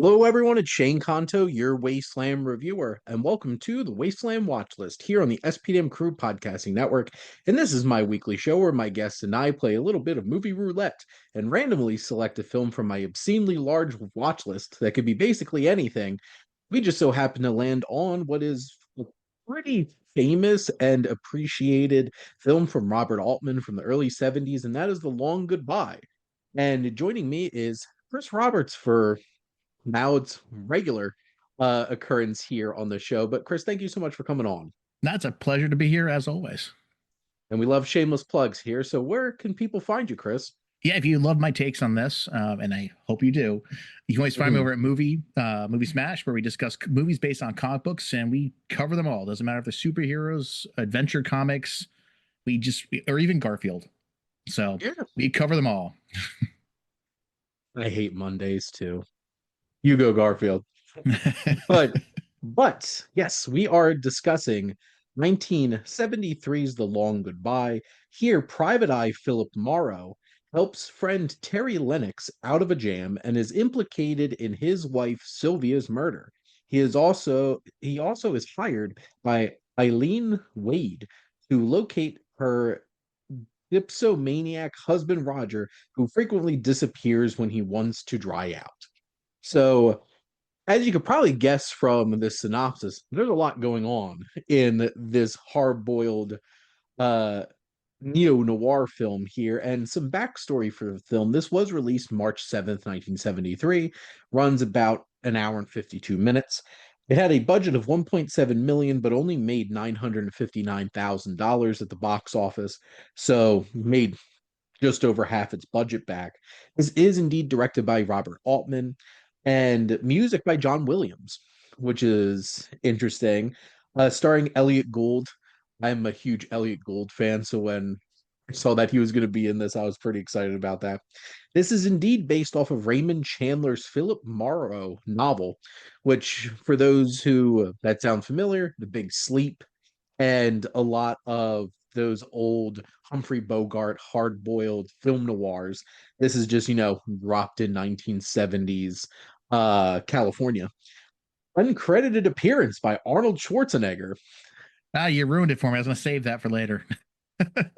Hello, everyone. It's Shane Conto, your Wasteland reviewer, and welcome to the Wasteland Watchlist here on the SPDM Crew Podcasting Network. And this is my weekly show where my guests and I play a little bit of movie roulette and randomly select a film from my obscenely large watch list that could be basically anything. We just so happen to land on what is a pretty famous and appreciated film from Robert Altman from the early 70s, and that is The Long Goodbye. And joining me is Chris Roberts for now it's regular occurrence here on the show. But Chris, thank you so much for coming on. That's a pleasure to be here as always. And we love shameless plugs here. So where can people find you, Chris? Yeah, if you love my takes on this, and I hope you do, you can always find me Mhm. over at Movie Smash, where we discuss movies based on comic books, and we cover them all. Doesn't matter if they're superheroes, adventure comics, or even Garfield. So Yeah. we cover them all. I hate Mondays too. You go, Garfield. But but yes, we are discussing 1973's The Long Goodbye. Here, Private Eye Philip Marlowe helps friend Terry Lennox out of a jam and is implicated in his wife Sylvia's murder. He also is hired by Eileen Wade to locate her dipsomaniac husband Roger, who frequently disappears when he wants to dry out. So as you could probably guess from this synopsis, there's a lot going on in this hard-boiled uh, neo-noir film here, and some backstory for the film. This was released March 7th, 1973, runs about an hour and 52 minutes. It had a budget of 1.7 million, but only made $959,000 at the box office, so made just over half its budget back. This is indeed directed by Robert Altman and music by John Williams, which is interesting. Starring Elliott Gould. I'm a huge Elliott Gould fan, so when I saw that he was going to be in this, I was pretty excited about that. This is indeed based off of Raymond Chandler's Philip Marlowe novel, which, for those who that sound familiar, The Big Sleep, and a lot of those old Humphrey Bogart hard-boiled film noirs. This is just, dropped in 1970s California. Uncredited appearance by Arnold Schwarzenegger, Ah, you ruined it for me. I was going to save that for later.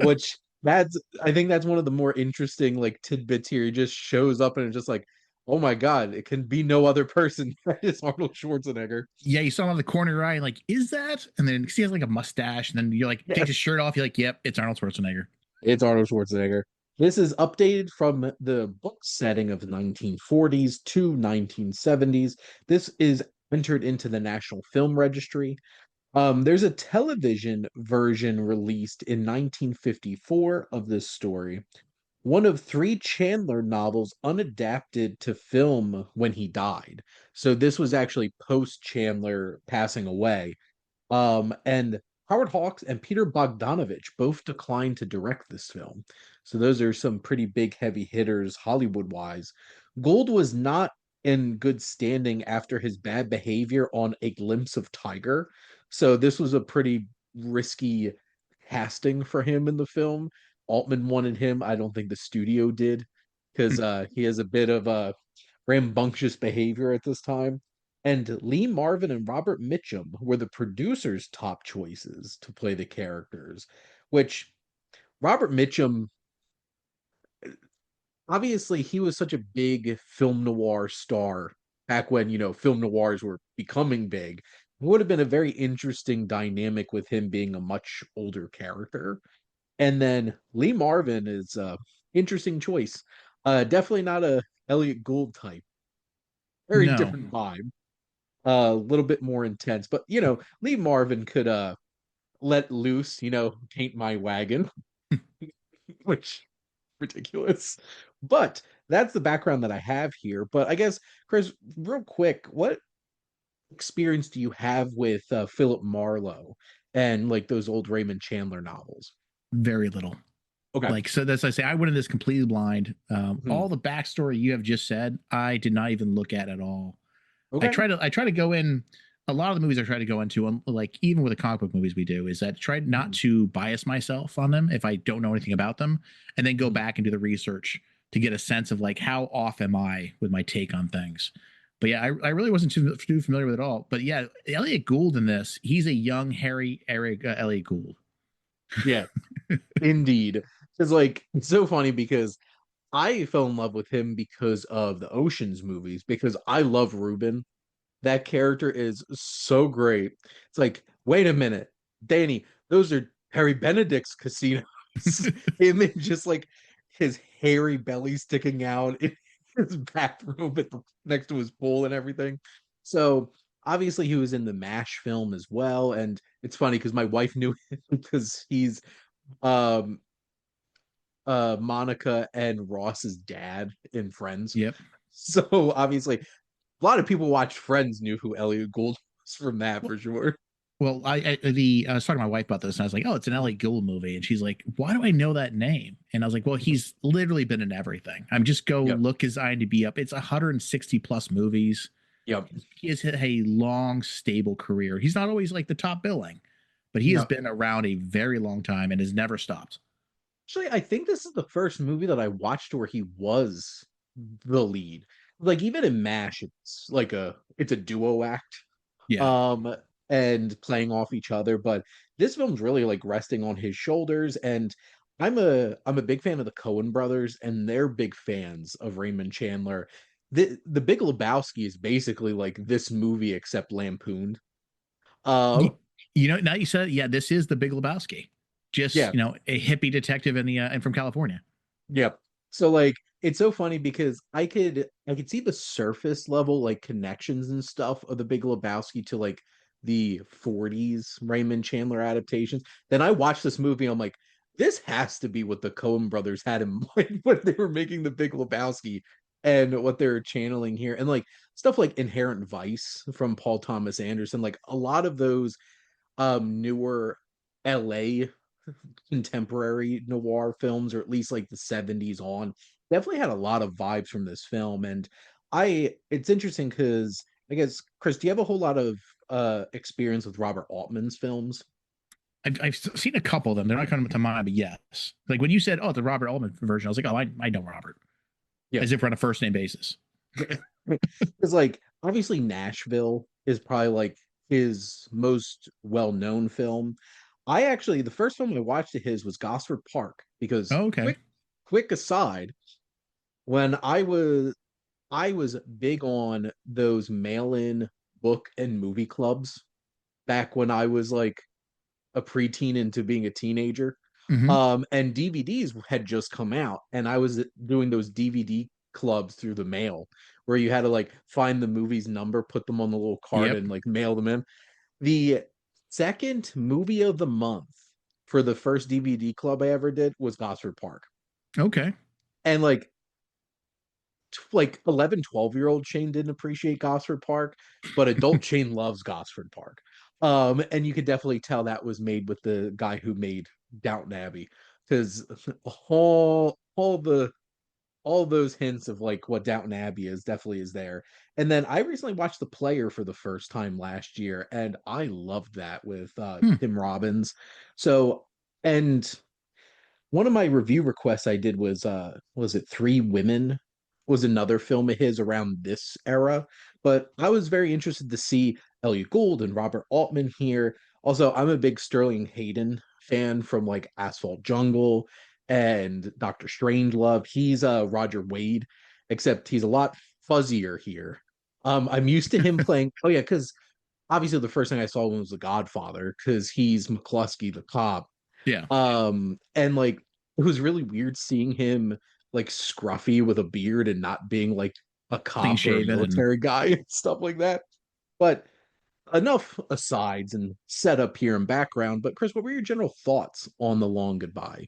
which that's I think that's one of the more interesting like tidbits here. He just shows up and it's just like, oh my God, it can be no other person. It's Arnold Schwarzenegger. Yeah, you saw him on the corner of your eye, and like, is that? And then he has like a mustache, and then you're like, takes his Yes. shirt off. You're like, yep, it's Arnold Schwarzenegger. It's Arnold Schwarzenegger. This is updated from the book setting of the 1940s to 1970s. This is entered into the National Film Registry. There's a television version released in 1954 of this story, one of three Chandler novels unadapted to film when he died. So this was actually post Chandler passing away. And Howard Hawks and Peter Bogdanovich both declined to direct this film. So those are some pretty big heavy hitters Hollywood wise. Gold was not in good standing after his bad behavior on A Glimpse of Tiger. So this was a pretty risky casting for him in the film. Altman wanted him. I don't think the studio did because he has a bit of a rambunctious behavior at this time. And Lee Marvin and Robert Mitchum were the producers' top choices to play the characters, which Robert Mitchum, obviously, he was such a big film noir star back when, film noirs were becoming big. It would have been a very interesting dynamic with him being a much older character. And then Lee Marvin is a interesting choice. Definitely not a Elliott Gould type. Very No, different vibe. A little bit more intense. But Lee Marvin could let loose, paint my wagon, which ridiculous. But that's the background that I have here. But I guess, Chris, real quick, what experience do you have with Philip Marlowe and like those old Raymond Chandler novels? very little. Okay. Like, so that's I say I went in this completely blind. Hmm. All the backstory you have just said, I did not even look at all. Okay. I try to go in. A lot of the movies I try to go into, like even with the comic book movies we do, is that try not Mhm. to bias myself on them if I don't know anything about them, and then go back and do the research to get a sense of like how off am I with my take on things. But yeah, I really wasn't too familiar with it at all. But yeah, Elliott Gould in this, he's a young Harry Eric Elliott Gould. Yeah, indeed. It's like it's so funny because I fell in love with him because of the Ocean's movies because I love Ruben. That character is so great. It's like, wait a minute, Danny, those are Harry Benedict's casinos. Him and just like his hairy belly sticking out in his bathroom next to his pool and everything. So obviously he was in the MASH film as well. And it's funny because my wife knew him because he's um Monica and Ross's dad in Friends. Yep. So obviously a lot of people watched Friends knew who Elliott Gould was from that Well, for sure. well, I was talking to my wife about this, and I was like, "Oh, it's an Elliott Gould movie," and she's like, "Why do I know that name?" And I was like, "Well, he's literally been in everything. I'm just go Yep. look his IMDb up. It's 160 plus movies. Yep. He has had a long, stable career. He's not always like the top billing, but he has Yep. been around a very long time and has never stopped." Actually, I think this is the first movie that I watched where he was the lead. Like even in MASH, it's a duo act. Yeah. Um and playing off each other, but this film's really like resting on his shoulders. And I'm a big fan of the Coen brothers, and they're big fans of Raymond Chandler. The Big Lebowski is basically like this movie except lampooned. You, Um you know, now you said, yeah, this is the Big Lebowski, just yeah, you know, a hippie detective in the and from California. Yep. So like it's so funny because I could see the surface level like connections and stuff of the Big Lebowski to like the 40s Raymond Chandler adaptations. Then I watched this movie, I'm like, this has to be what the Coen brothers had in mind when they were making the Big Lebowski and what they're channeling here. And like stuff like Inherent Vice from Paul Thomas Anderson, like a lot of those newer LA contemporary noir films, or at least like the 70s on, definitely had a lot of vibes from this film. And it's interesting because I guess, Chris, do you have a whole lot of experience with Robert Altman's films? I've seen a couple of them. They're not coming to mind, but yes. Like when you said, "Oh, the Robert Altman version," I was like, "Oh, I know Robert," Yeah. as if we're on a first name basis. Because like obviously Nashville is probably like his most well-known film. I actually the first film I watched of his was Gosford Park because Oh, okay. quick aside, when I was big on those mail-in book and movie clubs back when I was like a preteen into being a teenager. Mm-hmm. And DVDs had just come out, and I was doing those DVD clubs through the mail where you had to like find the movie's number, put them on the little card, Yep. and like mail them in. The second movie of the month for the first DVD club I ever did was Gosford Park. Okay. And like 11, 12 year old Shane didn't appreciate Gosford Park, but adult Shane loves Gosford Park. And you could definitely tell that was made with the guy who made Downton Abbey, because all those hints of like what Downton Abbey is definitely is there. And then I recently watched The Player for the first time last year, and I loved that with Hmm. Tim Robbins. So, and one of my review requests I did was it Three Women was another film of his around this era, but I was very interested to see Elliott Gould and Robert Altman here. Also, I'm a big Sterling Hayden fan from like Asphalt Jungle and Doctor Strangelove. He's Roger Wade, except he's a lot fuzzier here. I'm used to him playing. Oh yeah, because obviously the first thing I saw him was The Godfather because he's McCluskey the cop. Yeah. And like it was really weird seeing him like scruffy with a beard and not being like a Clean cop or a shaven and military guy and stuff like that. But enough asides and setup here in background. But Chris, what were your general thoughts on The Long Goodbye?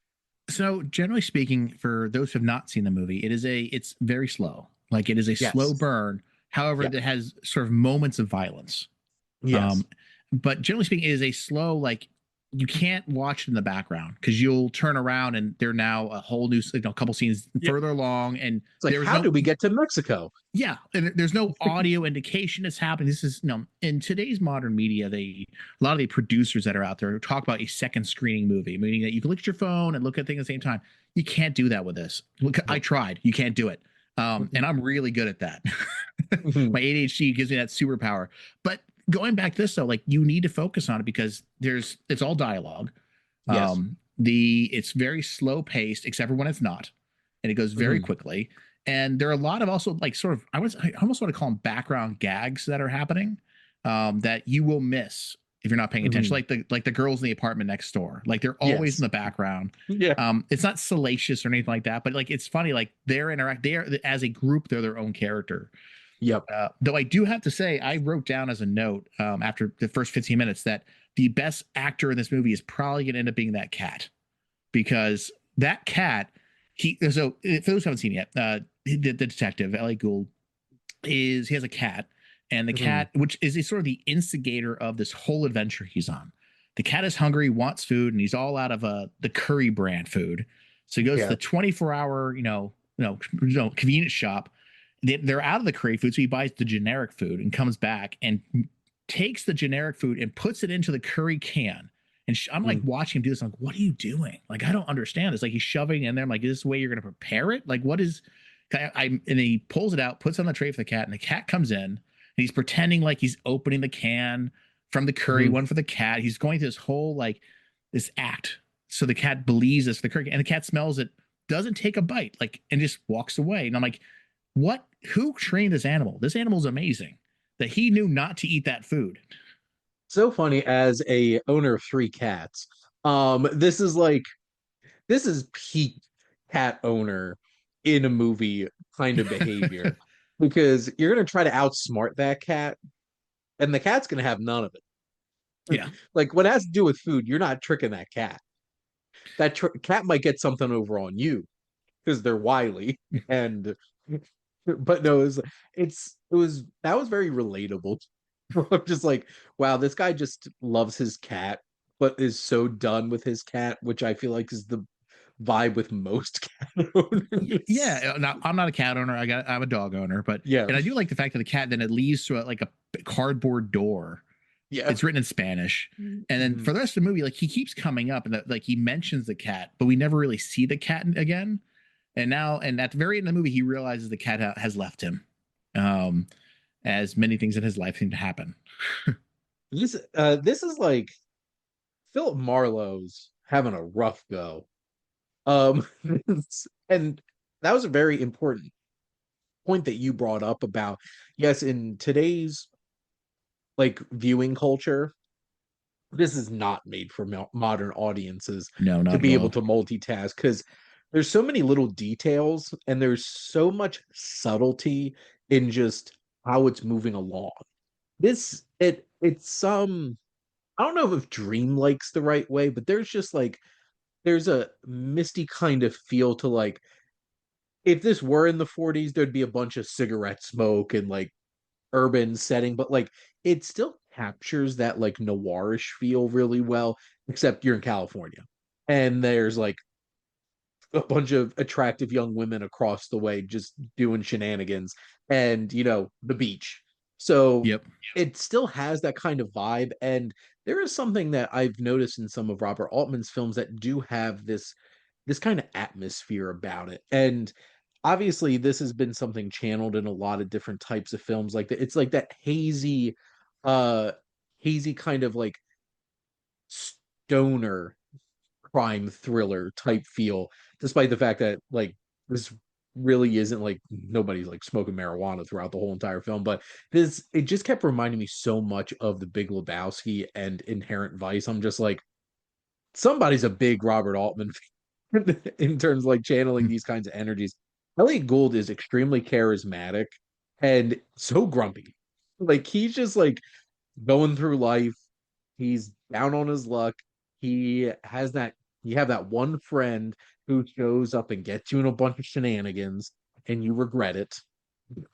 so generally speaking, for those who have not seen the movie, it's very slow. Like it is a slow Yes. burn. However, Yeah. it has sort of moments of violence. Yes. Um, but generally speaking, it is a slow, like you can't watch it in the background because you'll turn around and they're now a whole new, you know, couple scenes Yeah. further along, and It's like, there was how no, did we get to Mexico? yeah, and there's no audio indication it's happening. This is, you know, in today's modern media, a lot of the producers that are out there talk about a second screening movie, meaning that you can look at your phone and look at things at the same time. You can't do that with this. Look, I tried. You can't do it. And I'm really good at that. Mhm. My ADHD gives me that superpower. But going back to this though, like you need to focus on it because it's all dialogue. Yes. It's very slow paced, except for when it's not, and it goes very Mhm. quickly. And there are a lot of also like sort of I almost want to call them background gags that are happening that you will miss if you're not paying attention. Mhm. Like the girls in the apartment next door, like they're always in Yes. the background. Yeah. It's not salacious or anything like that, but like it's funny. Like they are as a group, they're their own character. Yep. Though I do have to say, I wrote down as a note after the first 15 minutes that the best actor in this movie is probably going to end up being that cat because that cat, for those who haven't seen it yet, the detective, Elliott Gould, he has a cat, and the Mhm. cat, which is sort of the instigator of this whole adventure he's on. The cat is hungry, wants food, and he's all out of the curry brand food. So he goes to Yeah. the 24-hour, convenience shop. They're out of the curry food, so he buys the generic food and comes back and takes the generic food and puts it into the curry can. And I'm like Mhm. watching him do this. I'm like, what are you doing? Like, I don't understand. It's like he's shoving in there. I'm like, is this the way you're going to prepare it? Like, what is? And he pulls it out, puts it on the tray for the cat, and the cat comes in, and he's pretending like he's opening the can from the curry, Mhm. one for the cat. He's going through this whole like this act, so the cat believes it's the curry, and the cat smells it, doesn't take a bite, like, and just walks away. And I'm like, what? Who trained this animal? This animal's amazing that he knew not to eat that food. So funny as a owner of three cats. This is like this is peak cat owner in a movie kind of behavior because you're gonna try to outsmart that cat, and the cat's gonna have none of it. Yeah. Like what has to do with food, you're not tricking that cat. That cat might get something over on you because they're wily and but no, it was that was very relatable. I'm just like, wow, this guy just loves his cat, but is so done with his cat, which I feel like is the vibe with most cat owners. Yeah. Now, I'm not a cat owner. I'm a dog owner, but Yeah, and I do like the fact that the cat then it leads to like a cardboard door. yeah. It's written in Spanish, and then Mhm. for the rest of the movie, like he keeps coming up and like he mentions the cat, but we never really see the cat again. And at the very end of the movie, he realizes the cat has left him. Um, as many things in his life seem to happen. This is like Philip Marlowe's having a rough go. Um, and that was a very important point that you brought up about yes, in today's like viewing culture, this is not made for modern audiences No, to not at be able all. to multitask because there's so many little details and there's so much subtlety in just how it's moving along. It's some I don't know if dreamlike's the right way, but there's just like there's a misty kind of feel to like if this were in the 40s, there'd be a bunch of cigarette smoke and like urban setting, but like it still captures that like noirish feel really well, except you're in California. And there's like a bunch of attractive young women across the way just doing shenanigans and the beach. So Yep. it still has that kind of vibe. And there is something that I've noticed in some of Robert Altman's films that do have this kind of atmosphere about it. And obviously this has been something channeled in a lot of different types of films like that. It's like that uh hazy kind of like stoner crime thriller type feel, despite the fact that like this really isn't like nobody's like smoking marijuana throughout the whole entire film. But this it just kept reminding me so much of The Big Lebowski and Inherent Vice. I'm just like, somebody's a big Robert Altman fan in terms of like channeling these kinds of energies. Elliot Gould is extremely charismatic and so grumpy. Like he's just like going through life. He's down on his luck. He has that you have that one friend who shows up and gets you in a bunch of shenanigans and you regret it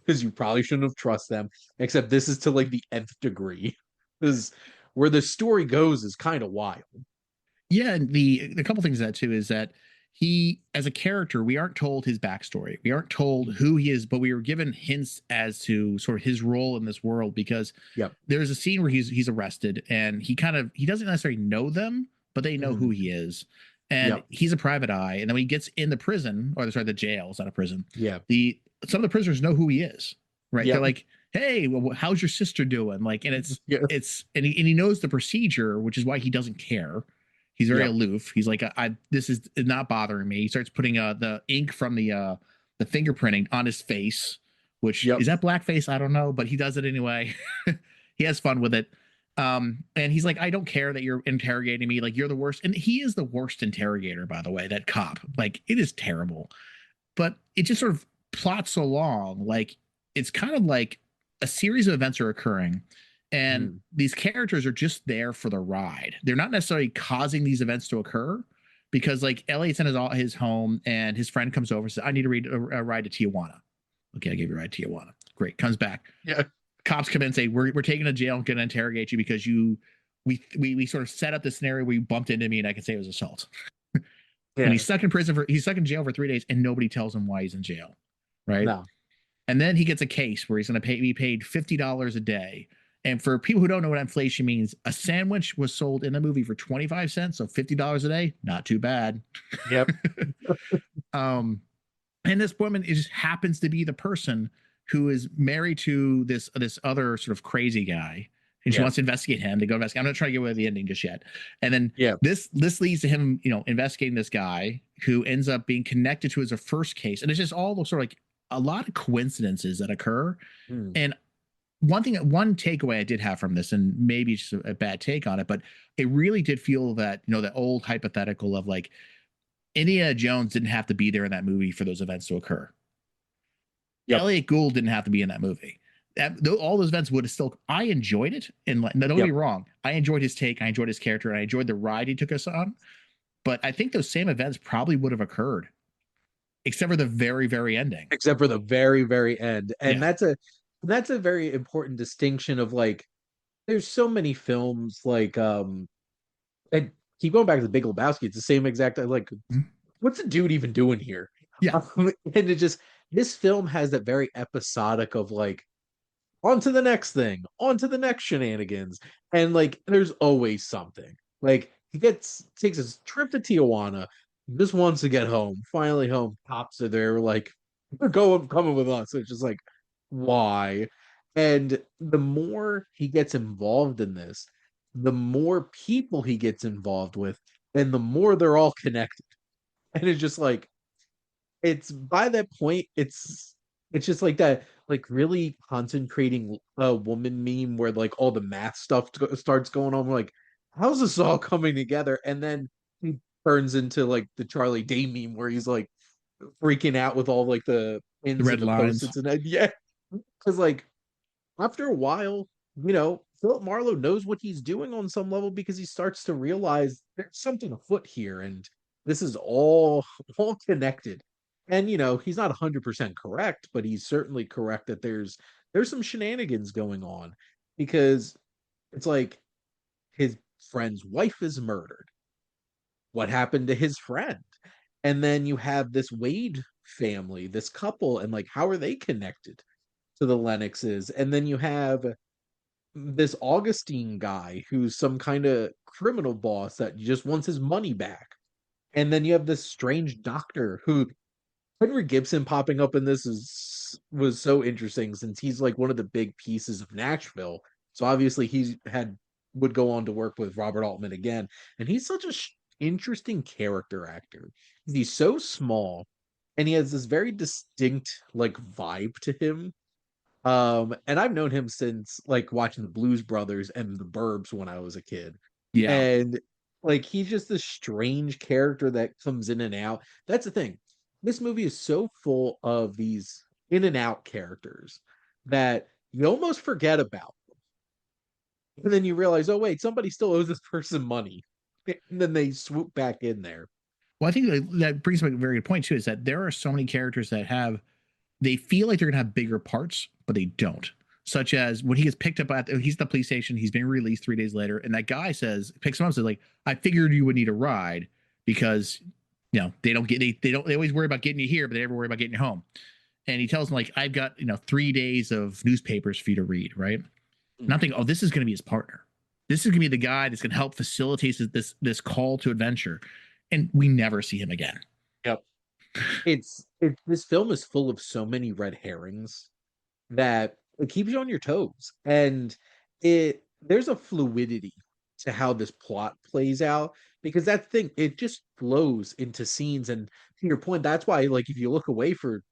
because you probably shouldn't have trusted them. Except this is to like the nth degree. Because where the story goes is kind of wild. Yeah, and the couple things of that too is that he, as a character, we aren't told his backstory. We aren't told who he is, but we were given hints as to sort of his role in this world because Yep. there's a scene where he's arrested and he doesn't necessarily know them, but they know who Mhm. he is. And Yep. he's a private eye. And then when he gets in the prison, or sorry, the jail, it's not a prison. Yeah. The some of the prisoners know who he is, right? Yep. They're like, hey, well, how's your sister doing? Like, and Yeah. and he knows the procedure, which is why he doesn't care. He's very Yep. aloof. He's like, this is not bothering me. He starts putting the ink from the fingerprinting on his face, which Yep. is that blackface? I don't know, but he does it anyway. He has fun with it. And he's like, I don't care that you're interrogating me. Like, you're the worst. And he is the worst interrogator, by the way, that cop. Like, it is terrible. But it just sort of plots along. Like, it's kind of like a series of events are occurring, and these characters are just there for the ride. They're not necessarily causing these events to occur, because like Elliott's in his home, and his friend comes over and says, I need to a ride to Tijuana. Okay, I gave you a ride to Tijuana. Great. Comes back. Yeah. Cops come in and say, we're taking to jail and going to interrogate you because we sort of set up the scenario where you bumped into me and I can say it was assault. Yeah. And he's stuck in jail for 3 days, and nobody tells him why he's in jail. Right. No. And then he gets a case where he's going to be paid $50 a day. And for people who don't know what inflation means, a sandwich was sold in the movie for 25 cents. So $50 a day, not too bad. Yep. And this woman, it just happens to be the person who is married to this other sort of crazy guy. And she wants to investigate him. They go investigate. I'm not trying to get away with the ending just yet. And then this leads to him, investigating this guy who ends up being connected to his first case. And it's just all sort of like a lot of coincidences that occur. And one takeaway I did have from this, and maybe it's just a bad take on it, but it really did feel that, that old hypothetical of like Indiana Jones didn't have to be there in that movie for those events to occur. Elliott Gould didn't have to be in that movie. All those events would have still. I enjoyed it, and don't get me wrong, I enjoyed his take, I enjoyed his character, and I enjoyed the ride he took us on. But I think those same events probably would have occurred, except for the very, very ending. Except for the very, very end, and that's a very important distinction of like. There's so many films like and keep going back to the Big Lebowski. It's the same exact like. What's the dude even doing here? Yeah, and it just. This film has that very episodic of like, on to the next thing, on to the next shenanigans. And like, there's always something. Like, he takes his trip to Tijuana, just wants to get home. Finally home, cops are there, like, they're coming with us. It's just like, why? And the more he gets involved in this, the more people he gets involved with, and the more they're all connected. And it's just like, it's by that point, it's just like that, like really concentrating a woman meme where like all the math stuff starts going on. We're like, how's this all coming together? And then he turns into like the Charlie Day meme where he's like freaking out with all like the pins the red and the lines. post-its and because like after a while, Philip Marlowe knows what he's doing on some level because he starts to realize there's something afoot here, and this is all connected. And he's not 100% correct, but he's certainly correct that there's some shenanigans going on, because it's like his friend's wife is murdered. What happened to his friend? And then you have this Wade family, this couple, and like how are they connected to the Lennoxes? And then you have this Augustine guy who's some kind of criminal boss that just wants his money back. And then you have this strange doctor who Henry Gibson popping up in this was so interesting, since he's like one of the big pieces of Nashville. So obviously would go on to work with Robert Altman again, and he's such a interesting character actor. He's so small, and he has this very distinct like vibe to him. And I've known him since like watching the Blues Brothers and the Burbs when I was a kid. Yeah, and like he's just this strange character that comes in and out. That's the thing. This movie is so full of these in and out characters that you almost forget about them. And then you realize, oh, wait, somebody still owes this person money. And then they swoop back in there. Well, I think that brings up a very good point, too, is that there are so many characters that they feel like they're going to have bigger parts, but they don't. Such as when he gets picked up he's at the police station, he's being released 3 days later, and that guy picks him up and says, like, I figured you would need a ride because they always worry about getting you here, but they never worry about getting you home. And he tells him, like, I've got 3 days of newspapers for you to read, right? And I'm thinking, oh, this is going to be his partner. This is going to be the guy that's going to help facilitate this call to adventure. And we never see him again. Yep. This film is full of so many red herrings that it keeps you on your toes. And there's a fluidity to how this plot plays out because that thing it just flows into scenes. And to your point, that's why like if you look away for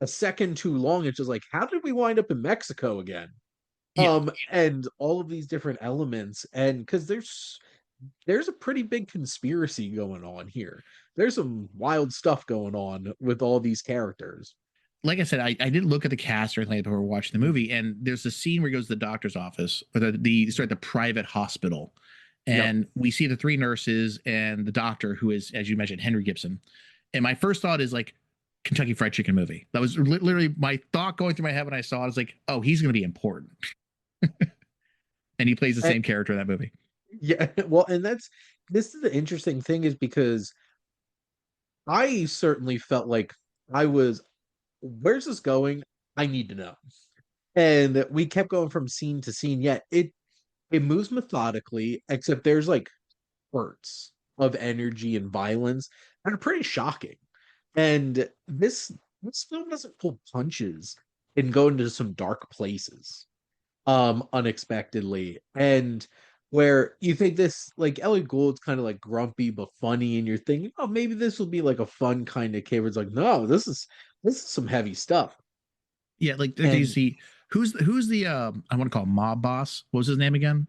a second too long, it's just like, how did we wind up in Mexico again? Yeah, And all of these different elements, and because there's a pretty big conspiracy going on here. There's some wild stuff going on with all these characters. like I said, I didn't look at the cast or anything before watching the movie, and there's a scene where he goes to the doctor's office or the private hospital, Yep. and we see the three nurses and the doctor, who is, as you mentioned, Henry Gibson. And my first thought is like Kentucky Fried Chicken movie. That was literally my thought going through my head when I saw it. I was like, oh, he's going to be important, and he plays the And, same character in that movie. yeah, well, and this is the interesting thing is because I certainly felt like I was, where's this going? I need to know. And we kept going from scene to scene, yet it moves methodically, except there's like spurts of energy and violence that are pretty shocking. And this film doesn't pull punches and go into some dark places unexpectedly. And where you think this like Elliott Gould's kind of like grumpy but funny, and you're thinking, oh, maybe this will be like a fun kind of kid. Where it's like, no, this is some heavy stuff. Yeah, like do you And see who's the I want to call him mob boss? What was his name again?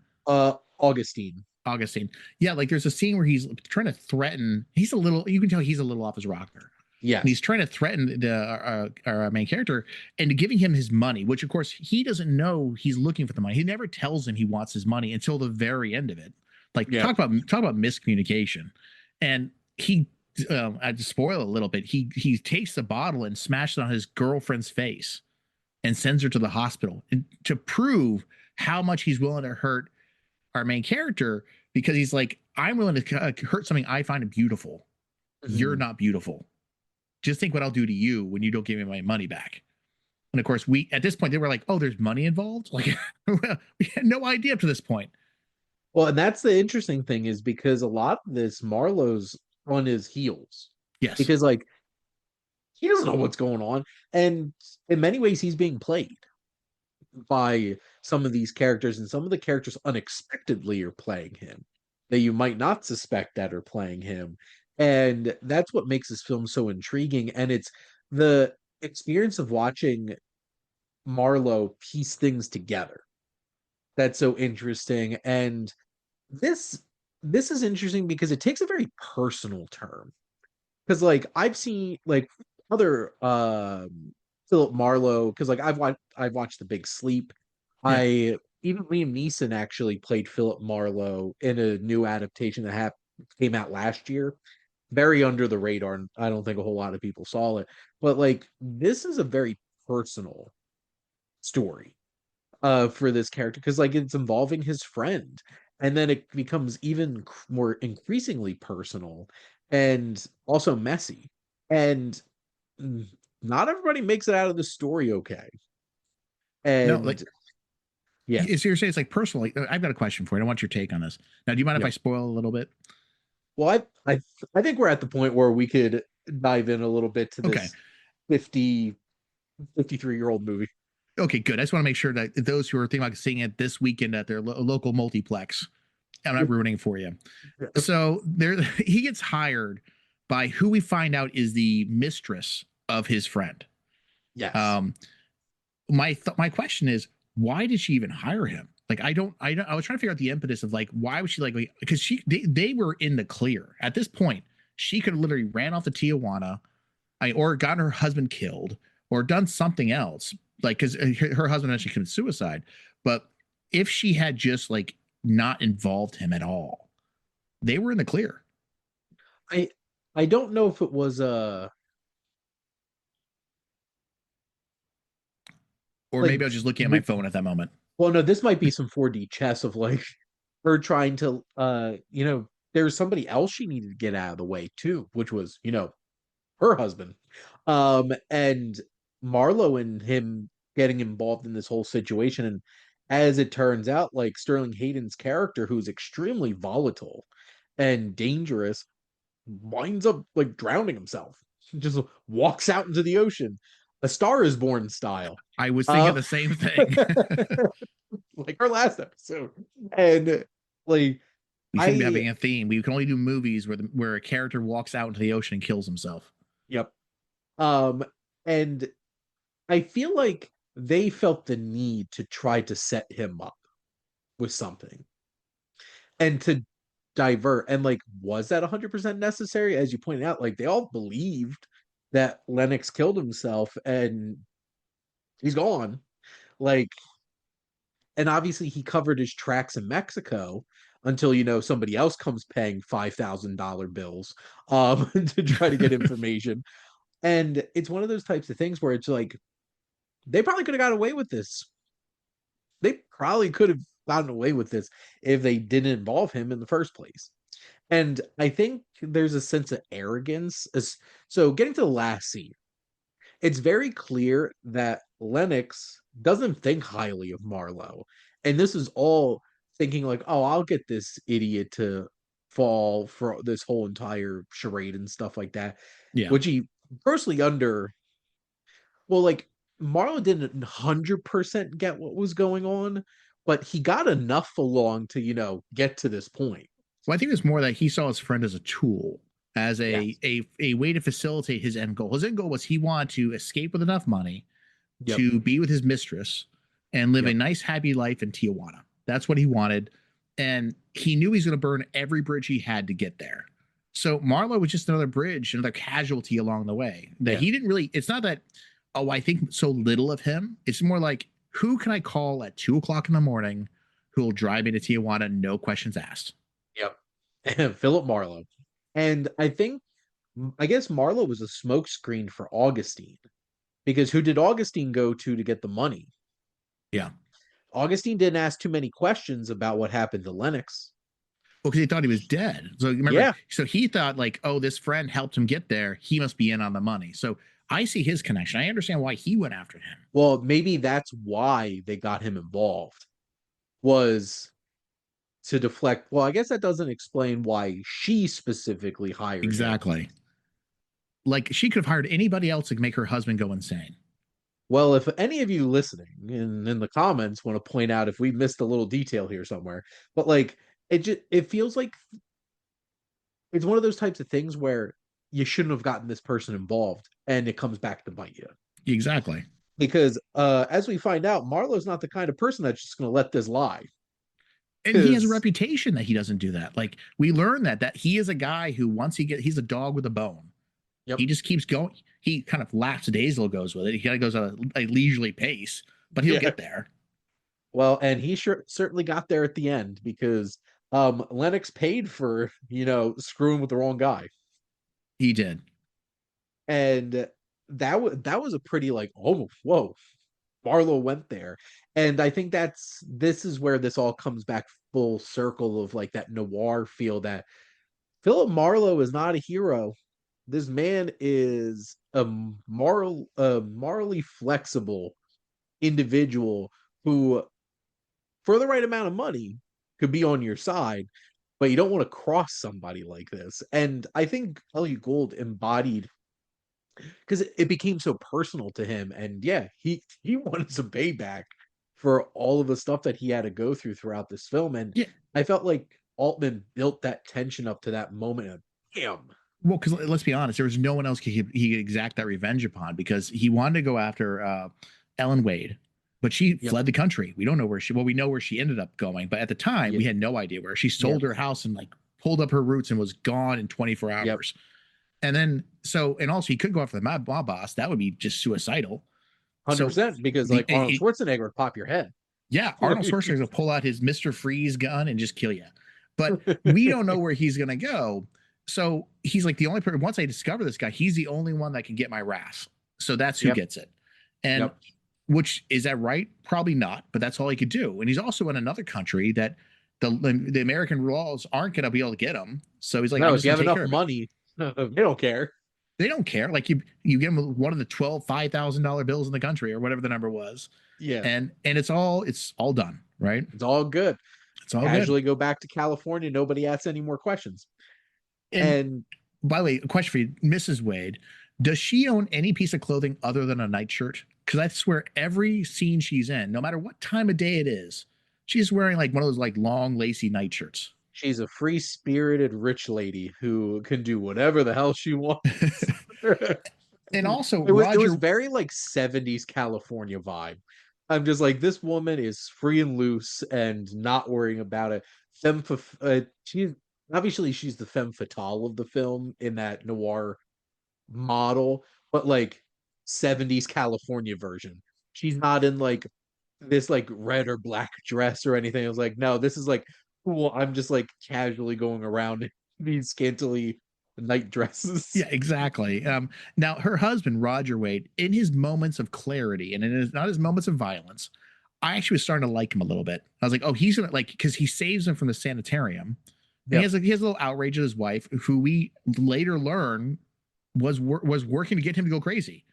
Augustine. Augustine. Yeah, like there's a scene where he's trying to threaten. He's a little. You can tell he's a little off his rocker. And he's Yes. trying to threaten our main character and giving him his money, which of course he doesn't know he's looking for the money. He never tells him he wants his money until the very end of it. Like Yeah. talk about miscommunication. And he, I just spoil a little bit. He takes the bottle and smashes it on his girlfriend's face and sends her to the hospital to prove how much he's willing to hurt our main character, because he's like, I'm willing to hurt something I find beautiful. You're Mhm. not beautiful. Just think what I'll do to you when you don't give me my money back. And of course, we at this point they were like, oh, there's money involved. Like we had no idea up to this point. Well, and that's the interesting thing is because a lot of this Marlowe's on his heels Yes. because like he doesn't know what's going on, and in many ways he's being played by some of these characters, and some of the characters unexpectedly are playing him that you might not suspect that are playing him, and that's what makes this film so intriguing. And it's the experience of watching Marlowe piece things together that's so interesting. And this this is interesting because it takes a very personal turn. Because like I've seen like other Philip Marlowe, because like I've watched The Big Sleep. Yeah. I even Liam Neeson actually played Philip Marlowe in a new adaptation that came out last year. Very under the radar, and I don't think a whole lot of people saw it. But like this is a very personal story for this character because like it's involving his friend, and then it becomes even more increasingly personal and also messy, and mm, not everybody makes it out of the story okay. No, like And yeah. so you're saying it's like personally. I've got a question for you. I want your take on this. Now, do you mind if Yeah. I spoil a little bit? Well, I think we're at the point where we could dive in a little bit to Okay. this 53-year-old movie. Okay, good. I just want to make sure that those who are thinking about seeing it this weekend at their local multiplex, I'm not ruining it for you. So there, he gets hired by who we find out is the mistress of his friend. Yes. Um, my question is, why did she even hire him? Like, I was trying to figure out the impetus of like, why was she like, because they were in the clear at this point. She could have literally ran off to Tijuana, or gotten her husband killed, or done something else. Like, because her husband actually committed suicide. But if she had just like not involved him at all, they were in the clear. I I don't know if it was Or like maybe I was just looking at my phone at that moment. well, no, this might be some 4D chess of like her trying to there's somebody else she needed to get out of the way too, which was, her husband. And Marlowe and him getting involved in this whole situation. And as it turns out, like Sterling Hayden's character, who's extremely volatile and dangerous, winds up like drowning himself. just walks out into the ocean, A Star Is Born style. I was thinking the same thing. Like our last episode. And like We shouldn't be having a theme. We can only do movies where a character walks out into the ocean and kills himself. Yep. And I feel like they felt the need to try to set him up with something and to divert. And like, was that 100% necessary? As you pointed out, like they all believed that Lennox killed himself and he's gone. Like, and obviously he covered his tracks in Mexico until, you know, somebody else comes paying $5,000 bills to try to get information. And it's one of those types of things where it's like, they probably could have got away with this. They probably could have gotten away with this if they didn't involve him in the first place. And I think there's a sense of arrogance. So getting to the last scene, it's very clear that Lennox doesn't think highly of Marlowe. And this is all thinking like, oh, I'll get this idiot to fall for this whole entire charade and stuff like that. Yeah. Which he personally well, like Marlowe didn't 100% get what was going on, but he got enough along to, you know, get to this point. Well, I think it's more that he saw his friend as a tool, as a way to facilitate his end goal. His end goal was he wanted to escape with enough money to be with his mistress and live a nice, happy life in Tijuana. That's what he wanted. And he knew he's going to burn every bridge he had to get there. So Marlowe was just another bridge, another casualty along the way. That he didn't really, it's not that, oh, I think so little of him. It's more like, who can I call at 2:00 in the morning who will drive me to Tijuana, no questions asked? Yep. Philip Marlowe. And I guess Marlowe was a smokescreen for Augustine, because who did Augustine go to get the money? Yeah. Augustine didn't ask too many questions about what happened to Lennox. Well, because he thought he was dead. So remember, so he thought like, oh, this friend helped him get there. He must be in on the money. So I see his connection. I understand why he went after him. Well, maybe that's why they got him involved, was to deflect. Well, I guess that doesn't explain why she specifically hired him. Exactly. Like she could have hired anybody else to make her husband go insane. Well, if any of you listening in the comments want to point out if we missed a little detail here somewhere, but like it feels like it's one of those types of things where you shouldn't have gotten this person involved, and it comes back to bite you. Exactly. Because as we find out, Marlowe's not the kind of person that's just going to let this lie. And he has a reputation that he doesn't do that. Like we learn that he is a guy who once he's a dog with a bone. Yep. He just keeps going. He kind of lackadaisical goes with it. He kind of goes at a leisurely pace, but he'll get there. Well, and he certainly got there at the end, because Lennox paid for, you know, screwing with the wrong guy. He did. And that was a pretty like, oh, whoa, Marlowe went there. And I think this is where this all comes back full circle of like that noir feel that Philip Marlowe is not a hero. This man is a morally flexible individual who, for the right amount of money, could be on your side, but you don't want to cross somebody like this. And I think Elliott Gould embodied, because it became so personal to him. And yeah, he wanted some payback for all of the stuff that he had to go throughout this film. And I felt like Altman built that tension up to that moment. And damn. Well, because let's be honest, there was no one else he could exact that revenge upon, because he wanted to go after Ellen Wade, but she fled the country. We don't know where we know where she ended up going, but at the time we had no idea where. She sold her house and like pulled up her roots and was gone in 24 hours. And then and also he could go after the mob boss. That would be just suicidal. 100%, because like Arnold Schwarzenegger would pop your head. Yeah, Arnold Schwarzenegger will pull out his Mr. Freeze gun and just kill you. But we don't know where he's going to go. So he's like the only person. Once I discover this guy, he's the only one that can get my wrath. So that's who gets it. And which is that right? Probably not. But that's all he could do. And he's also in another country that the American laws aren't going to be able to get him. So he's like, no, if you have enough money, they don't care. They don't care. Like you give him one of the $5,000 bills in the country or whatever the number was. Yeah. And it's all done, right? It's all good. It's all casually good. Go back to California. Nobody asks any more questions. And by the way, a question for you, Mrs. Wade. Does she own any piece of clothing other than a nightshirt? Because I swear every scene she's in, no matter what time of day it is, she's wearing like one of those like long lacy nightshirts. She's a free-spirited rich lady who can do whatever the hell she wants. And also It was Roger, very like 70s California vibe. I'm just like, this woman is free and loose and not worrying about it. She's obviously she's the femme fatale of the film in that noir model, but like 70s California version. She's not in like this like red or black dress or anything. I was like, no, this is like cool. I'm just like casually going around in these scantily night dresses. yeah, exactly. Now her husband Roger Wade, in his moments of clarity and in his not his moments of violence, I actually was starting to like him a little bit. I was like, oh, he's gonna like because he saves him from the sanitarium. And Yep. he has a little outrage at his wife, who we later learn was working to get him to go crazy,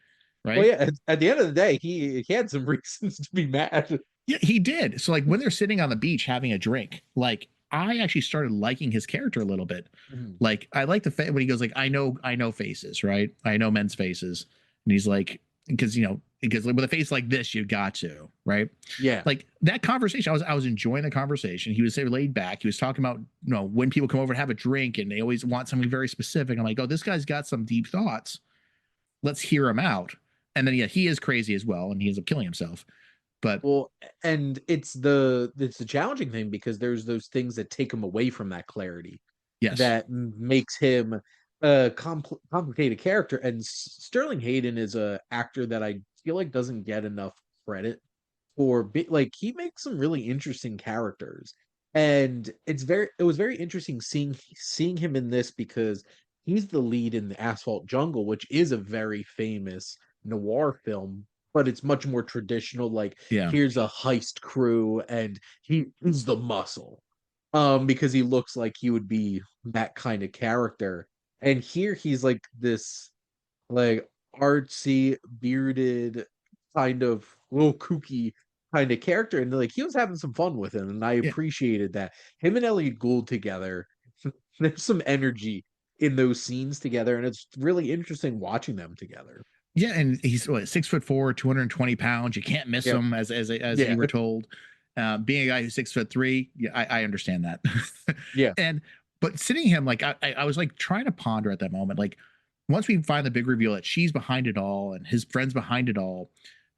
Well, right? yeah. At the end of the day, he had some reasons to be mad. Yeah, he did. So like when they're sitting on the beach having a drink, like I actually started liking his character a little bit. Mhm. Like I like the when he goes like I know faces, right? I know men's faces, and he's like because with a face like this you got to, right? Yeah. Like that conversation, I was enjoying the conversation. He was laid back. He was talking about when people come over to have a drink and they always want something very specific. I'm like, oh, this guy's got some deep thoughts. Let's hear him out. And then yeah, he is crazy as well, and he ends up killing himself. But Well, and it's the challenging thing because there's those things that take him away from that clarity yes, that makes him a complicated character. And Sterling Hayden is a actor that I feel like doesn't get enough credit for like he makes some really interesting characters. And it was very interesting seeing him in this because he's the lead in the Asphalt Jungle, which is a very famous noir film, but it's much more traditional. Like, yeah, here's a heist crew and he's the muscle. Because he looks like he would be that kind of character. And here he's like this like artsy, bearded, kind of little kooky kind of character. And like he was having some fun with him, and I yeah, appreciated that. Him and Elliott Gould together, there's some energy in those scenes together, and it's really interesting watching them together. yeah. And he's what 6'4", 220 pounds. You can't miss Yep. him, as Yeah. you were told. Being a guy who's 6'3", yeah, I understand that. Yeah. And but sitting him like I was like trying to ponder at that moment, like once we find the big reveal that she's behind it all and his friends behind it all,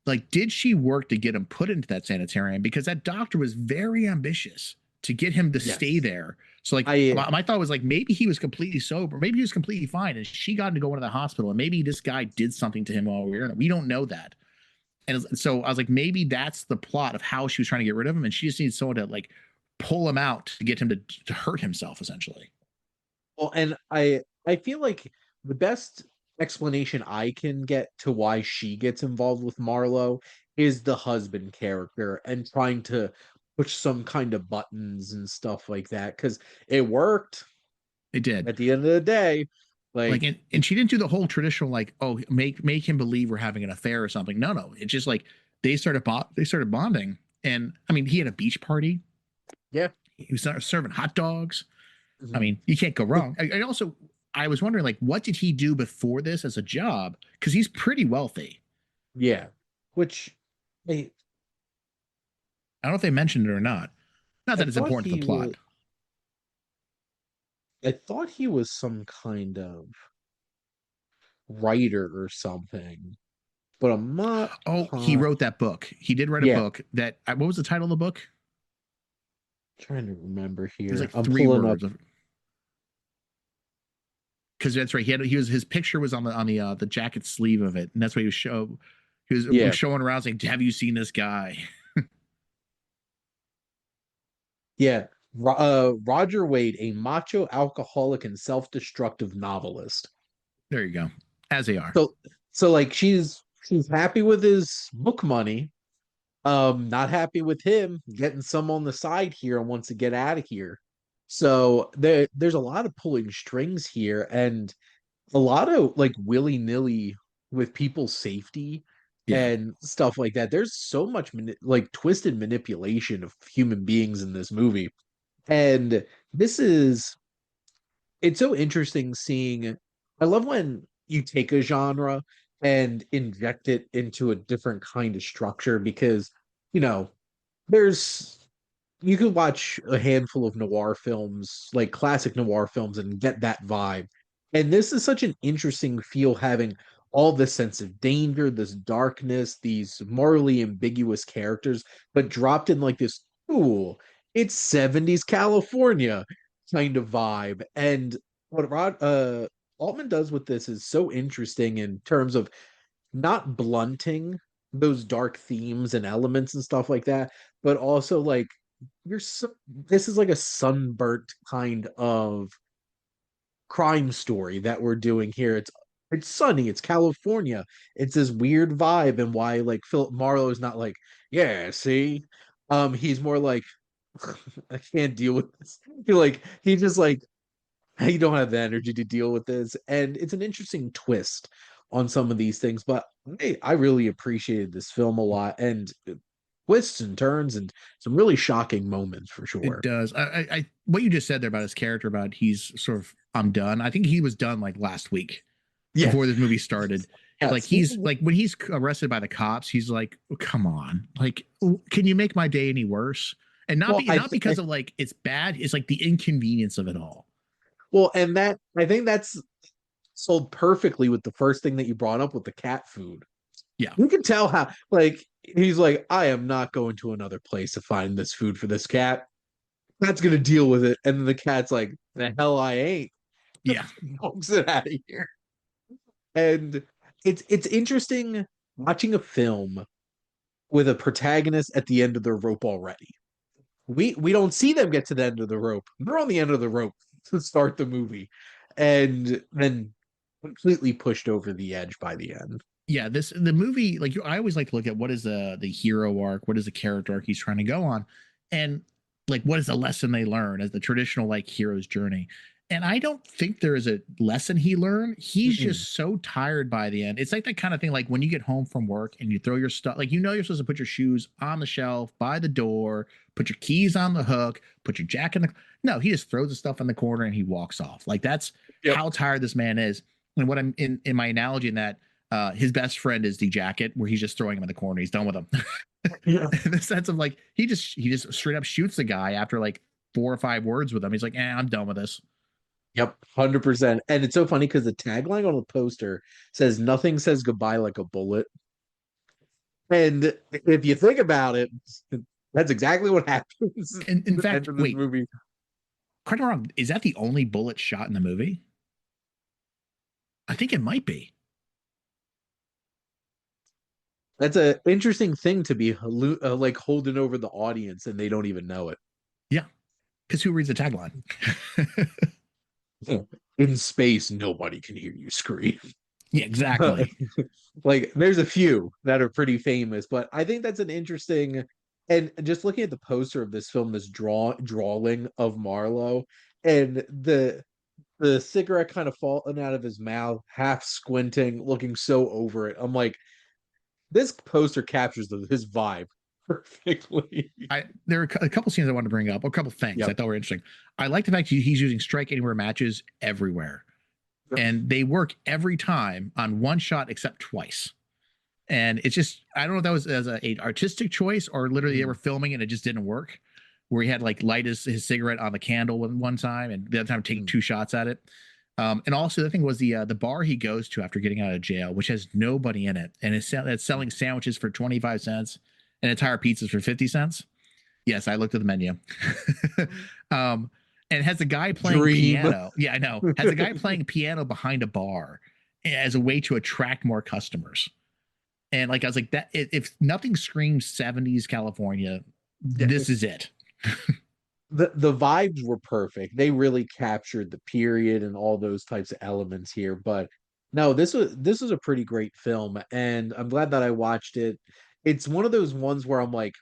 like did she work to get him put into that sanitarium? Because that doctor was very ambitious to get him to stay Yes. there. So like I my thought was like maybe he was completely sober, maybe he was completely fine, and she got him to go into the hospital, and maybe this guy did something to him while we were in it. We don't know that. And so I was like, maybe that's the plot of how she was trying to get rid of him, and she just needs someone to like pull him out to get him to hurt himself, essentially. Well, and I feel like the best explanation I can get to why she gets involved with Marlowe is the husband character and trying to push some kind of buttons and stuff like that because it worked It did. at the end of the day. Like, Like, and she didn't do the whole traditional like, oh, make him believe we're having an affair or something. No, it's just like they started bonding, and I mean, he had a beach party. yeah. He was serving hot dogs. I Mhm. mean, you can't go wrong. I also I was wondering like, what did he do before this as a job? Because he's pretty wealthy. Yeah. Which I, I don't know if they mentioned it or not. Not I that it's thought important to he the was plot. I thought he was some kind of writer or something, but I'm not Oh, he wrote that book. He did write a yeah, book that what was the title of the book? trying to remember It was here. like I'm three pulling up. words. Because that's right. He was his picture was on the jacket sleeve of it, and that's what he was Yeah, showing around saying, "Have you seen this guy?" yeah. Roger Wade, a macho, alcoholic, and self-destructive novelist. There you go. As they are. So, so like she's happy with his book money. Not happy with him getting some on the side here and wants to get out of here. So there's a lot of pulling strings here and a lot of like willy-nilly with people's safety Yeah. and stuff like that. There's so much like twisted manipulation of human beings in this movie. And this is it's so interesting seeing I love when you take a genre and inject it into a different kind of structure because, you know, there's you could watch a handful of noir films, like classic noir films, and get that vibe. And this is such an interesting feel having all this sense of danger, this darkness, these morally ambiguous characters, but dropped in like this cool, it's 70s California kind of vibe. And what Altman does with this is so interesting in terms of not blunting those dark themes and elements and stuff like that, but also like this is like a sunburnt kind of crime story that we're doing here. It's sunny, it's California, it's this weird vibe, and why like Philip Marlowe is not like, yeah, see, he's more like, I can't deal with this. He just like, I don't have the energy to deal with this, and it's an interesting twist on some of these things. But I really appreciated this film a lot, and twists and turns and some really shocking moments for It sure. does. What you just said there about his character, about he's sort of, I'm done. I think he was done like last week Yeah. before this movie started. Yes. Like he's like when he's arrested by the cops, he's like, oh, come on, like, can you make my day any worse? And not because of like it's bad. It's like the inconvenience of it all. Well, and that I think that's sold perfectly with the first thing that you brought up with the cat food. Yeah, you can tell how like he's like, I am not going to another place to find this food for this cat. Cat's gonna deal with it, and then the cat's like, the hell I ain't. Yeah, Walks it out of here. And it's interesting watching a film with a protagonist at the end of their rope already. We don't see them get to the end of the rope. They're on the end of the rope to start the movie, and then completely pushed over the edge by the end. Yeah, the movie, like I always like to look at what is the hero arc, what is the character arc he's trying to go on, and like what is the lesson they learn as the traditional like hero's journey. And I don't think there is a lesson he learned. He's just so tired by the end. It's like that kind of thing, like when you get home from work and you throw your stuff, like you're supposed to put your shoes on the shelf by the door, put your keys on the hook, put your jacket in the. No, he just throws the stuff in the corner and he walks off. Like that's how tired this man is. And what I'm in my analogy in that, his best friend is the jacket, where he's just throwing him in the corner. He's done with him. In the sense of like he just straight up shoots the guy after like 4 or 5 words with him. He's like, I'm done with this. Yep, 100%. And it's so funny because the tagline on the poster says, "Nothing says goodbye like a bullet." And if you think about it, that's exactly what happens. In fact, wait, movie. Correct me wrong. Is that the only bullet shot in the movie? I think it might be. That's an interesting thing to be like holding over the audience, and they don't even know it. Yeah, because who reads the tagline? In space, nobody can hear you scream. Yeah, exactly. Like there's a few that are pretty famous, but I think that's an interesting. And just looking at the poster of this film, this drawing of Marlowe, and the cigarette kind of falling out of his mouth, half squinting, looking so over it. I'm like, this poster captures his vibe perfectly. There are a couple scenes I wanted to bring up, or a couple things I thought were interesting. I like the fact he's using strike anywhere matches everywhere, and they work every time on one shot except twice. And it's just, I don't know if that was as a artistic choice or literally they were filming and it just didn't work. Where he had like light his cigarette on the candle one time and the other time taking 2 shots at it. And also the thing was the bar he goes to after getting out of jail, which has nobody in it, and it's selling sandwiches for 25 cents and entire pizzas for 50 cents. Yes, I looked at the menu. And it has a guy playing piano. Yeah, I know. Has a guy playing piano behind a bar as a way to attract more customers. And like I was like, that if nothing screams 70s California, this is it. The vibes were perfect. They really captured the period and all those types of elements here. But no, this was a pretty great film, and I'm glad that I watched it. It's one of those ones where I'm like,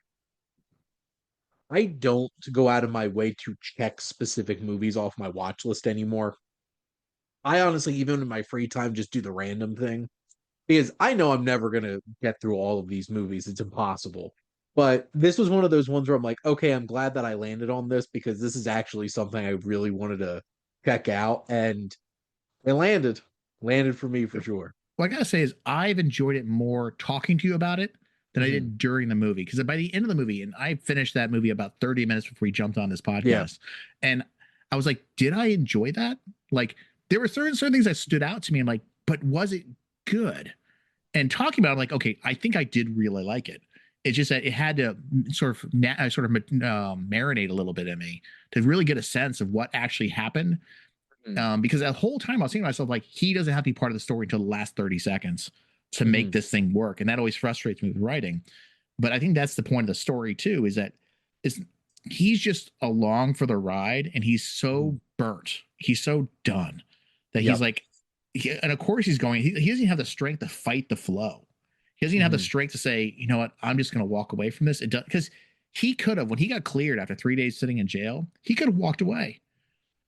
I don't go out of my way to check specific movies off my watch list anymore. I honestly, even in my free time, just do the random thing because I know I'm never gonna get through all of these movies. It's impossible. But this was one of those ones where I'm like, okay, I'm glad that I landed on this because this is actually something I really wanted to check out, and I landed. Landed for me for sure. What I gotta say is I've enjoyed it more talking to you about it than I Hmm. did during the movie. Because by the end of the movie, and I finished that movie about 30 minutes before we jumped on this Yeah. podcast, and I was like, did I enjoy that? Like, there were certain things that stood out to me. I'm like, but was it good? And talking about it, I'm like, okay, I think I did really like it. It's just that it had to marinate a little bit in me to really get a sense of what actually happened. Because that whole time I was thinking to myself, like, he doesn't have to be part of the story until the last 30 seconds to make Hmm. this thing work. And that always frustrates me with writing. But I think that's the point of the story too, is that is he's just along for the ride and he's so burnt. He's so done that he's Yep. like, and of course he's going, he doesn't even have the strength to fight the flow. He doesn't even have the Hmm. strength to say, you know what, I'm just going to walk away from this. It does, because he could have, when he got cleared after 3 days sitting in jail, he could have walked away.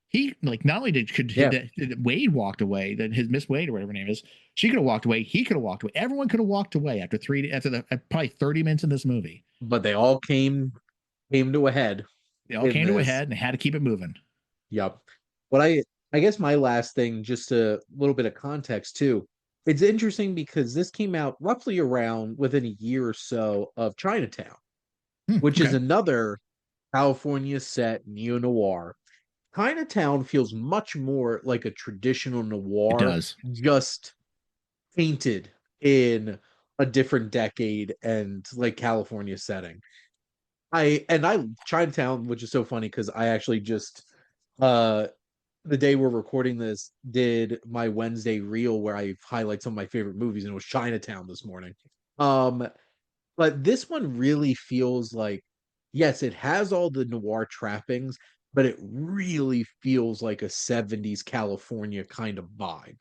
He, like, not only Yeah. did Wade walked away, that his Miss Wade or whatever her name is, she could have walked away. He could have walked away. Everyone could have walked away after probably 30 minutes in this movie. But they all came to a head They all in came to a this. head and had to keep it moving. Yep. What I guess my last thing, just a little bit of context too. It's interesting because this came out roughly around within a year or so of Chinatown, which is Okay. another California set neo noir. Chinatown feels much more like a traditional It noir, does. just painted in a different decade and like California setting. I Chinatown, which is so funny because I actually just uh the day we're recording this did my Wednesday reel where I highlight some of my favorite movies and it was Chinatown this morning. Um but this one really feels like, yes, it has all the noir trappings, but it really feels like a 70s California kind of vibe.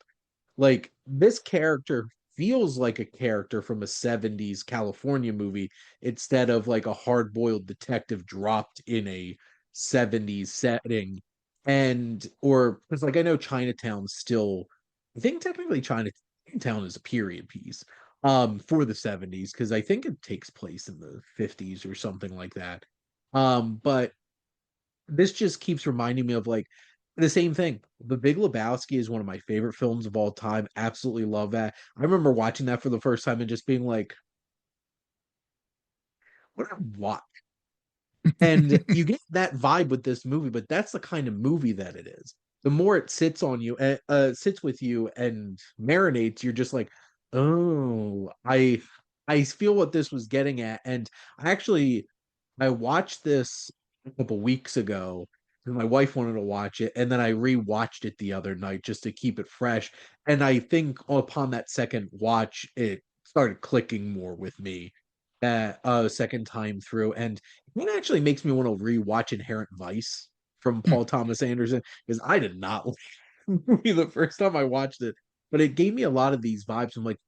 Like this character feels like a character from a 70s California movie instead of like a hard-boiled detective dropped in a 70s setting. And or because like I know Chinatown's still, I think technically Chinatown is a period piece for the 70s because I think it takes place in the 50s or something like that. But this just keeps reminding me of like the same thing. The Big Lebowski is one of my favorite films of all time. Absolutely love that. I remember watching that for the first time and just being like, what did I watch? And you get that vibe with this movie, but that's the kind of movie that it is. The more it sits on you, sits with you and marinates, you're just like, oh, I feel what this was getting at. And I watched this a couple weeks ago because my wife wanted to watch it, and then I rewatched it the other night just to keep it fresh. And I think upon that second watch, it started clicking more with me second time through. And it actually makes me want to rewatch Inherent Vice from Paul Thomas Anderson because I did not like the movie the first time I watched it, but it gave me a lot of these vibes. I'm like,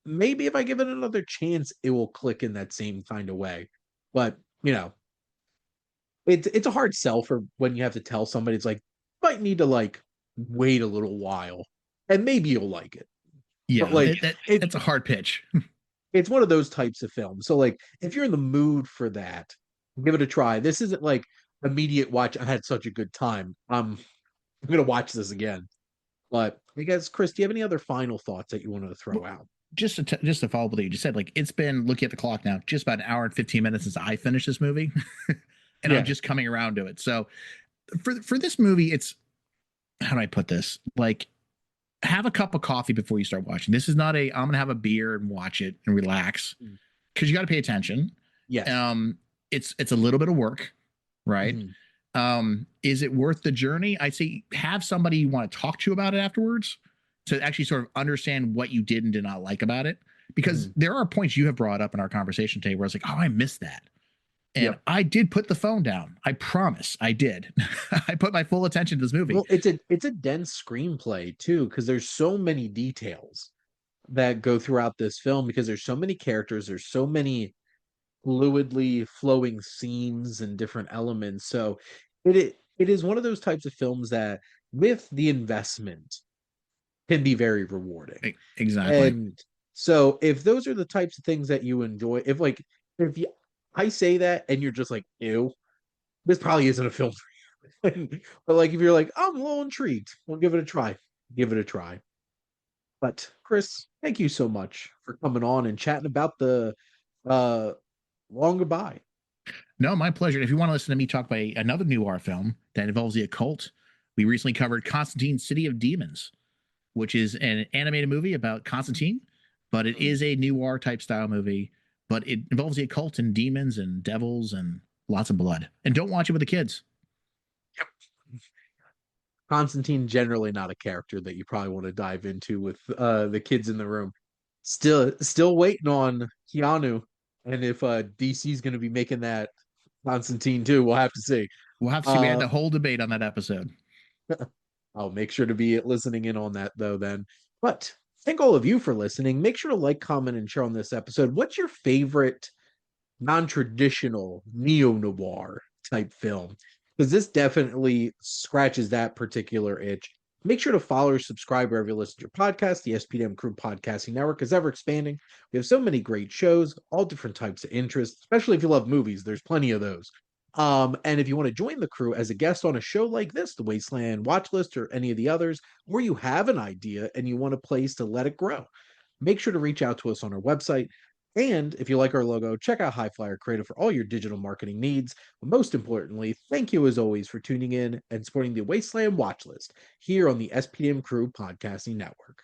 maybe if I give it another chance, it will click in that same kind of way. But you know, it's a hard sell for when you have to tell somebody it's like might need to like wait a little while and maybe you'll like it. But Yeah, like it that's a hard pitch. it's one of those types of films. So like if you're in the mood for that, give it a try. This isn't like immediate watch. I had such a good time. I'm gonna watch this again. But I guess Chris, do you have any other final thoughts that you wanted to throw out? Just to follow up with what you just said, like, it's been, looking at the clock now, just about an hour and 15 minutes since I finished this movie, and I'm Yeah. just coming around to it. So for this movie, it's, how do I put this? Like, have a cup of coffee before you start watching. This is not a I'm gonna have a beer and watch it and relax, Mm. because you got to pay attention. Yes. It's a little bit of work, right? Mhm. Is it worth the journey? I'd say have somebody you want to talk to about it afterwards to actually sort of understand what you did and did not like about it. Because Mhm. there are points you have brought up in our conversation today where I was like, oh, I missed that. And Yep. I did put the phone down. I promise I did. I put my full attention to this movie. Well, it's a dense screenplay too, because there's so many details that go throughout this film because there's so many characters, there's so many fluidly flowing scenes and different elements. So it is one of those types of films that with the investment can be very rewarding. Exactly. And so if those are the types of things that you enjoy, if like if you I say that and you're just like, ew, this probably isn't a film for you. But like if you're like, I'm a little intrigued, we'll give it a try. Give it a try. But Chris, thank you so much for coming on and chatting about the uh Long Goodbye. No, my pleasure. If you want to listen to me talk about another noir film that involves the occult, we recently covered Constantine City of Demons, which is an animated movie about Constantine, but it is a noir type style movie, but it involves the occult and demons and devils and lots of blood. And don't watch it with the kids. Yep. Constantine generally not a character that you probably want to dive into with the kids in the room. Still waiting on Keanu, and if DC is going to be making that Constantine too, we'll have to see. We'll have to see. We had Uh, the whole debate on that episode. I'll make sure to be listening in on that though then. But thank all of you for listening. Make sure to like, comment, and share on this episode. What's your favorite non-traditional neo-noir type film? Because this definitely scratches that particular itch. Make sure to follow or subscribe wherever you listen to your podcast. The SPDM Crew Podcasting Network is ever expanding. We have so many great shows, all different types of interests, especially if you love movies. There's plenty of those. And if you want to join the crew as a guest on a show like this, the Wasteland Watchlist or any of the others, or you have an idea and you want a place to let it grow, make sure to reach out to us on our website. And if you like our logo, check out HiFlyer Creative for all your digital marketing needs. But most importantly, thank you as always for tuning in and supporting the Wasteland Watchlist here on the SPDM Crew Podcasting Network.